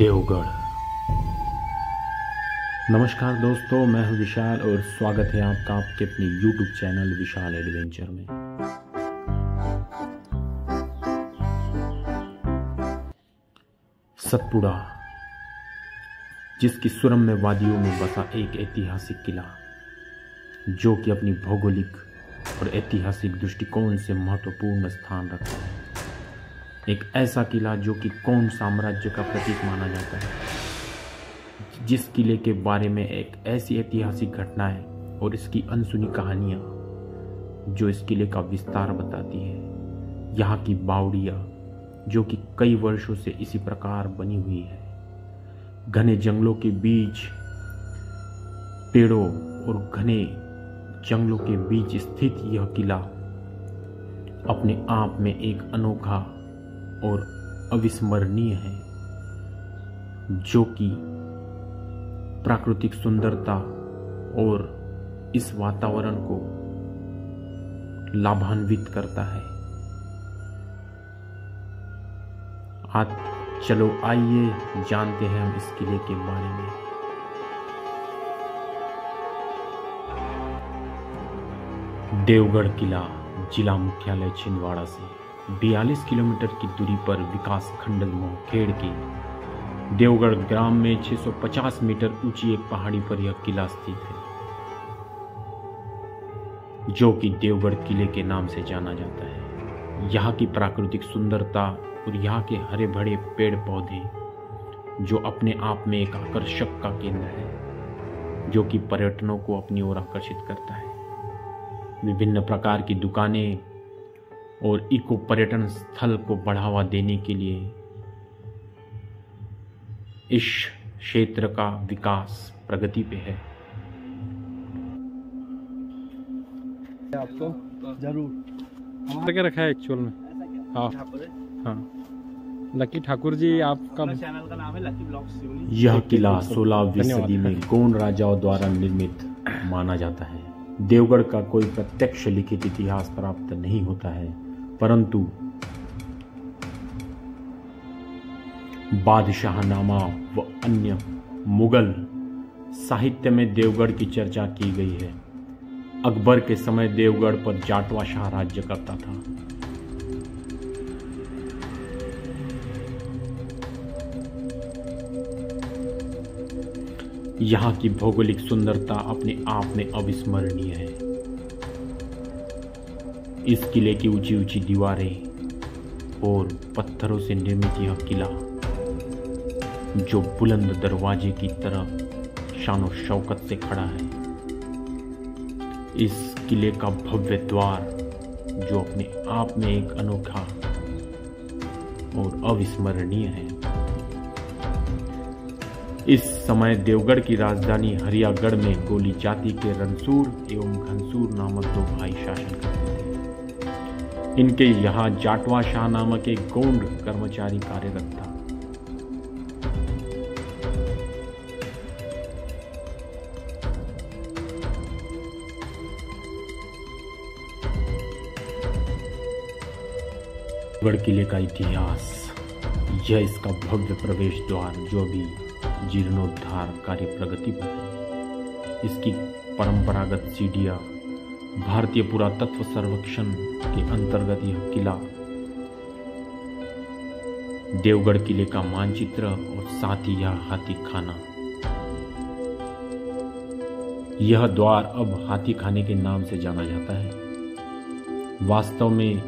देवगढ़। नमस्कार दोस्तों, मैं हूं विशाल और स्वागत है आपका आपके अपने YouTube चैनल विशाल एडवेंचर में। सतपुड़ा, जिसकी सुरम्य वादियों में बसा एक ऐतिहासिक किला जो कि अपनी भौगोलिक और ऐतिहासिक दृष्टिकोण से महत्वपूर्ण स्थान रखता है। एक ऐसा किला जो कि कौन साम्राज्य का प्रतीक माना जाता है, जिस किले के बारे में एक ऐसी ऐतिहासिक घटनाएं और इसकी अनसुनी कहानियां जो इस किले का विस्तार बताती है। यहाँ की बावड़ियाँ जो कि कई वर्षों से इसी प्रकार बनी हुई है। घने जंगलों के बीच, पेड़ों और घने जंगलों के बीच स्थित यह किला अपने आप में एक अनोखा और अविस्मरणीय है, जो कि प्राकृतिक सुंदरता और इस वातावरण को लाभान्वित करता है। आज चलो आइए जानते हैं हम इस किले के बारे में। देवगढ़ किला जिला मुख्यालय छिंदवाड़ा से 42 किलोमीटर की दूरी पर विकास खंड मोहखेड़ के देवगढ़ ग्राम में 650 मीटर ऊंची एक पहाड़ी पर यह किला स्थित है, जो कि देवगढ़ किले के नाम से जाना जाता है। यहाँ की प्राकृतिक सुंदरता और यहाँ के हरे भरे पेड़ पौधे जो अपने आप में एक आकर्षक का केंद्र है, जो कि पर्यटनों को अपनी ओर आकर्षित करता है। विभिन्न प्रकार की दुकानें और इको पर्यटन स्थल को बढ़ावा देने के लिए इस क्षेत्र का विकास प्रगति पे है। आपको जरूर करके रखा है एक्चुअल में। हाँ हाँ, लकी ठाकुर जी आपका चैनल का नाम है लकी ब्लॉग्स। यह किला 16वीं सदी में गोंड राजाओं द्वारा निर्मित माना जाता है। देवगढ़ का कोई प्रत्यक्ष लिखित इतिहास प्राप्त नहीं होता है, परंतु बादशाहनामा व अन्य मुगल साहित्य में देवगढ़ की चर्चा की गई है। अकबर के समय देवगढ़ पर जाटवा शाह राज्य करता था। यहाँ की भौगोलिक सुंदरता अपने आप में अविस्मरणीय है। इस किले की ऊंची ऊंची दीवारें और पत्थरों से निर्मित यह किला, जो बुलंद दरवाजे की तरह शानो शौकत से खड़ा है। इस किले का भव्य द्वार जो अपने आप में एक अनोखा और अविस्मरणीय है। इस समय देवगढ़ की राजधानी हरियागढ़ में गोली जाति के रणसूर एवं घनसूर नामक दो भाई शासन करते थे। इनके यहाँ जाटवा शाह नामक एक गोंड कर्मचारी कार्यरत था। देवगढ़ किले का इतिहास, यह इसका भव्य प्रवेश द्वार जो भी जीर्णोद्धार कार्य प्रगति पर है। इसकी परंपरागत सीढ़ियां, भारतीय पुरातत्व सर्वेक्षण के अंतर्गत यह किला, देवगढ़ किले का मानचित्र और साथ ही यह हाथी खाना। यह द्वार अब हाथी खाने के नाम से जाना जाता है। वास्तव में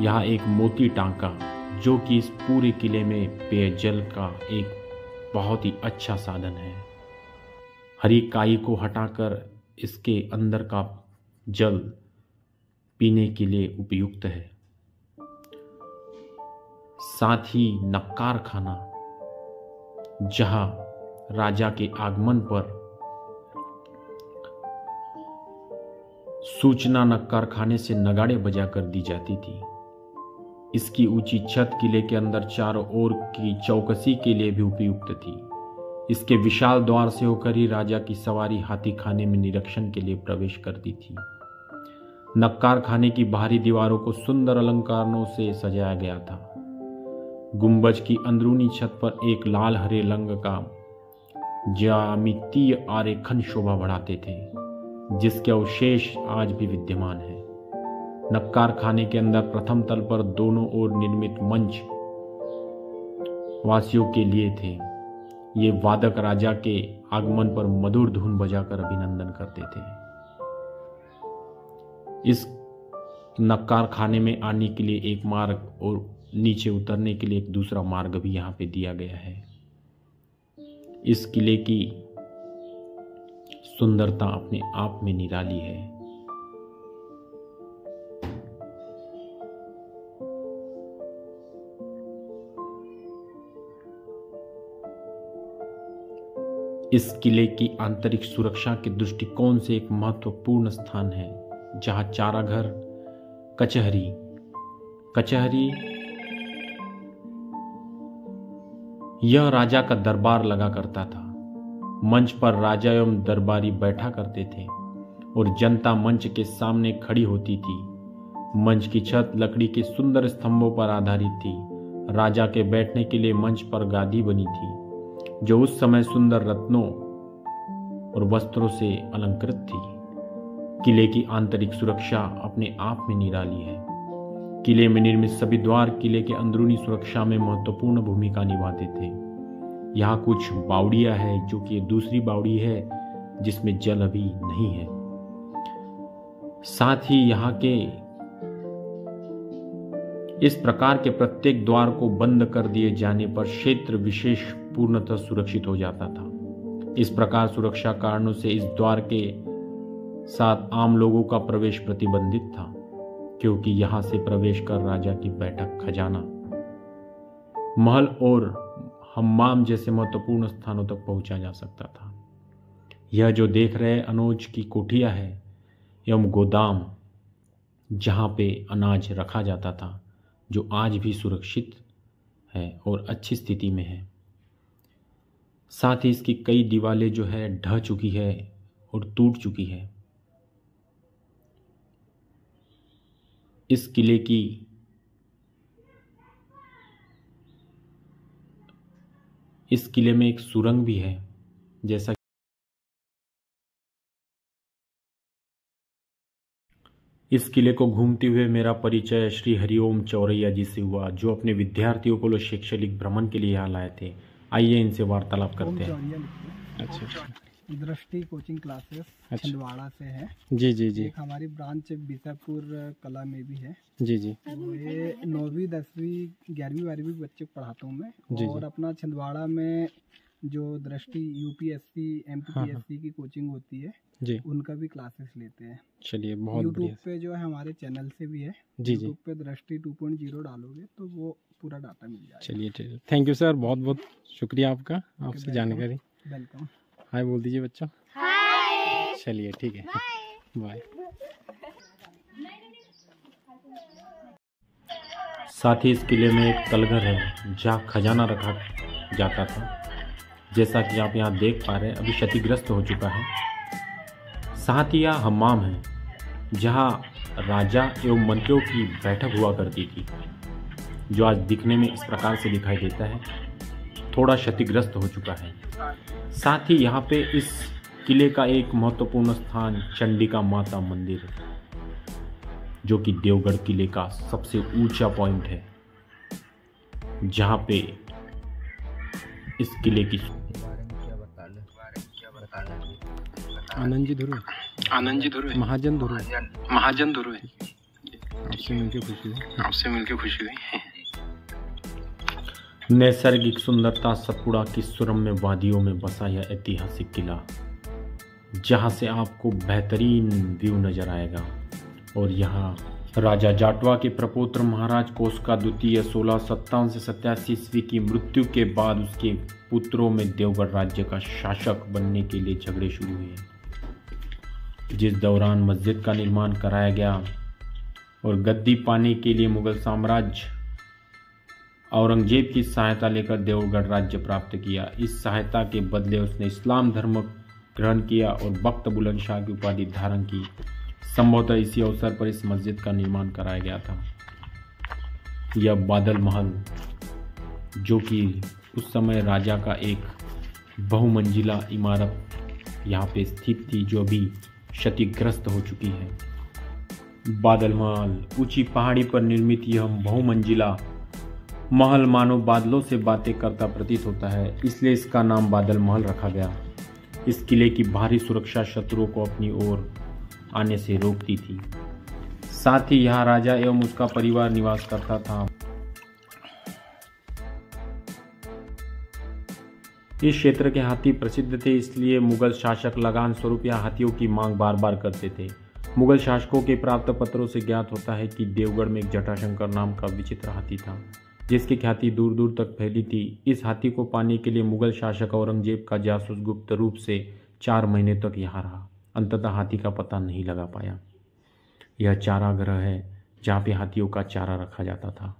यहाँ एक मोती टांका, जो कि इस पूरे किले में पेयजल का एक बहुत ही अच्छा साधन है। हरी काई को हटाकर इसके अंदर का जल पीने के लिए उपयुक्त है। साथ ही नक्कार खाना, जहां राजा के आगमन पर सूचना नक्कार खाने से नगाड़े बजाकर दी जाती थी। इसकी ऊंची छत किले के अंदर चारों ओर की चौकसी के लिए भी उपयुक्त थी। इसके विशाल द्वार से होकर ही राजा की सवारी हाथी खाने में निरीक्षण के लिए प्रवेश करती थी। नक्कार खाने की बाहरी दीवारों को सुंदर अलंकारों से सजाया गया था। गुंबज की अंदरूनी छत पर एक लाल हरे रंग का ज्यामितीय आरेखन शोभा बढ़ाते थे, जिसके अवशेष आज भी विद्यमान है। नक्कार खाने के अंदर प्रथम तल पर दोनों ओर निर्मित मंच वासियों के लिए थे। ये वादक राजा के आगमन पर मधुर धुन बजाकर अभिनंदन करते थे। इस नक्कार खाने में आने के लिए एक मार्ग और नीचे उतरने के लिए एक दूसरा मार्ग भी यहाँ पे दिया गया है। इस किले की सुंदरता अपने आप में निराली है। इस किले की आंतरिक सुरक्षा के दृष्टिकोण से एक महत्वपूर्ण स्थान है, जहां चाराघर, कचहरी यह राजा का दरबार लगा करता था। मंच पर राजा एवं दरबारी बैठा करते थे और जनता मंच के सामने खड़ी होती थी। मंच की छत लकड़ी के सुंदर स्तंभों पर आधारित थी। राजा के बैठने के लिए मंच पर गादी बनी थी, जो उस समय सुंदर रत्नों और वस्त्रों से अलंकृत थी। किले की आंतरिक सुरक्षा अपने आप में निराली है। किले में निर्मित सभी द्वार किले के अंदरूनी सुरक्षा में महत्वपूर्ण भूमिका निभाते थे। यहाँ कुछ बावड़ियां है, जो कि दूसरी बावड़ी है जिसमें जल अभी नहीं है। साथ ही यहाँ के इस प्रकार के प्रत्येक द्वार को बंद कर दिए जाने पर क्षेत्र विशेष पूर्णतः सुरक्षित हो जाता था। इस प्रकार सुरक्षा कारणों से इस द्वार के साथ आम लोगों का प्रवेश प्रतिबंधित था, क्योंकि यहां से प्रवेश कर राजा की बैठक, खजाना, महल और हम्माम जैसे महत्वपूर्ण स्थानों तक पहुंचा जा सकता था। यह जो देख रहे अनोज की कोठिया है एवं गोदाम, जहां पे अनाज रखा जाता था, जो आज भी सुरक्षित है और अच्छी स्थिति में है। साथ ही इसकी कई दीवारें जो है ढह चुकी है और टूट चुकी है। इस किले की इस किले में एक सुरंग भी है, जैसा इस किले को घूमते हुए मेरा परिचय श्री हरिओम चौरैया जी से हुआ, जो अपने विद्यार्थियों को शैक्षणिक भ्रमण के लिए यहाँ लाए थे। आइए इनसे वार्तालाप करते हैं। अच्छा। दृष्टि कोचिंग क्लासेस छिंदवाड़ा से है। जी जी जी। एक हमारी ब्रांच बीसापुर कला में भी है। जी जी। तो ये 9वीं 10वीं 11वीं 12वीं बच्चे को पढ़ाता हूँ मैं। जी और जी। अपना छिंदवाड़ा में जो दृष्टि यूपीएससी एमपीपीएससी की कोचिंग होती है जी, उनका भी क्लासेस लेते हैं। चलिए बहुत यूट्यूब बढ़िया। पे जो है हमारे चैनल से भी है। जी जी। यूट्यूब पे दृष्टि 2.0 डालोगे तो वो पूरा डाटा मिल जाएगा। चलिए चलिए, थैंक यू सर, बहुत बहुत शुक्रिया आपका, आपसे जानकारी। वेलकम। हाय बोल दीजिए बच्चा। हाय। चलिए ठीक है, बाय। साथ ही इस किले में एक तलघर है, जहाँ खजाना रखा जाता था, जैसा कि आप यहाँ देख पा रहे हैं, अभी क्षतिग्रस्त हो चुका है। साथ ही यहाँ हम्माम है, जहाँ राजा एवं मंत्रियों की बैठक हुआ करती थी, जो आज दिखने में इस प्रकार से दिखाई देता है, थोड़ा क्षतिग्रस्त हो चुका है। साथ ही यहाँ पे इस किले का एक महत्वपूर्ण स्थान चंडिका माता मंदिर है, जो कि देवगढ़ किले का सबसे ऊंचा पॉइंट है, जहाँ पे इस किले की आनंद जी धुर्वे, महाजन धुर्वे, आपसे मिलकर खुशी हुई। नैसर्गिक सुंदरता सतपुड़ा की सुरम्य वादियों में बसा यह ऐतिहासिक किला, जहां से आपको बेहतरीन व्यू नजर आएगा। और यहाँ राजा जाटवा के प्रपौत्र महाराज कोसका द्वितीय 1657 से 87 ईस्वी की मृत्यु के बाद उसके पुत्रों में देवगढ़ राज्य का शासक बनने के लिए झगड़े शुरू हुए, जिस दौरान मस्जिद का निर्माण कराया गया और गद्दी पाने के लिए मुगल साम्राज्य औरंगजेब की सहायता लेकर देवगढ़ राज्य प्राप्त किया। इस सहायता के बदले उसने इस्लाम धर्म ग्रहण किया और बख्त बुलंदशाह की उपाधि धारण की। संभवतः इसी अवसर पर इस मस्जिद का निर्माण कराया गया था। यह बादल महल जो कि उस समय राजा का एक बहुमंजिला इमारत यहाँ पे स्थित थी, जो अभी क्षतिग्रस्त हो चुकी है। बादल महल, ऊंची पहाड़ी पर निर्मित यह बहुमंजिला महल मानो बादलों से बातें करता प्रतीत होता है, इसलिए इसका नाम बादल महल रखा गया। इस किले की भारी सुरक्षा शत्रुओं को अपनी ओर आने से रोकती थी। साथ ही यहाँ राजा एवं उसका परिवार निवास करता था। इस क्षेत्र के हाथी प्रसिद्ध थे, इसलिए मुगल शासक लगान स्वरूप यहाँ हाथियों की मांग बार बार करते थे। मुगल शासकों के प्राप्त पत्रों से ज्ञात होता है कि देवगढ़ में एक जटाशंकर नाम का विचित्र हाथी था, जिसकी ख्याति दूर दूर तक फैली थी। इस हाथी को पाने के लिए मुगल शासक औरंगजेब का जासूस गुप्त रूप से 4 महीने तक यहाँ रहा। अंततः हाथी का पता नहीं लगा पाया। यह चारागाह है जहाँ पे हाथियों का चारा रखा जाता था।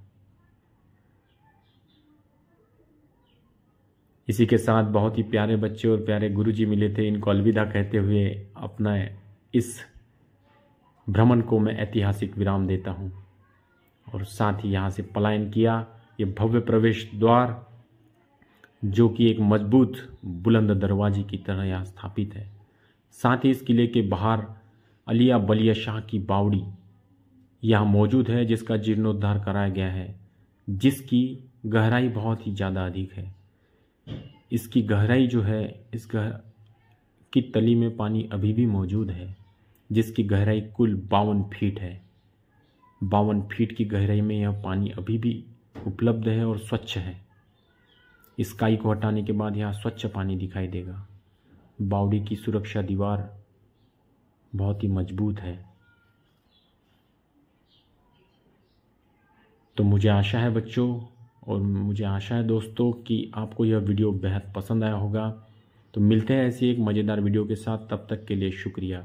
इसी के साथ बहुत ही प्यारे बच्चे और प्यारे गुरुजी मिले थे। इनको अलविदा कहते हुए अपना इस भ्रमण को मैं ऐतिहासिक विराम देता हूँ और साथ ही यहाँ से पलायन किया। ये भव्य प्रवेश द्वार जो कि एक मजबूत बुलंद दरवाजे की तरह यहाँ स्थापित है। साथ ही इस किले के बाहर अलिया बलिया शाह की बावड़ी यहाँ मौजूद है, जिसका जीर्णोद्धार कराया गया है, जिसकी गहराई बहुत ही ज़्यादा अधिक है। इसकी गहराई जो है, इस की तली में पानी अभी भी मौजूद है, जिसकी गहराई कुल 52 फीट है। 52 फीट की गहराई में यह पानी अभी भी उपलब्ध है और स्वच्छ है। इस काई को हटाने के बाद यहाँ स्वच्छ पानी दिखाई देगा। बावड़ी की सुरक्षा दीवार बहुत ही मजबूत है। तो मुझे आशा है बच्चों और मुझे आशा है दोस्तों कि आपको यह वीडियो बेहद पसंद आया होगा। तो मिलते हैं ऐसी एक मज़ेदार वीडियो के साथ, तब तक के लिए शुक्रिया।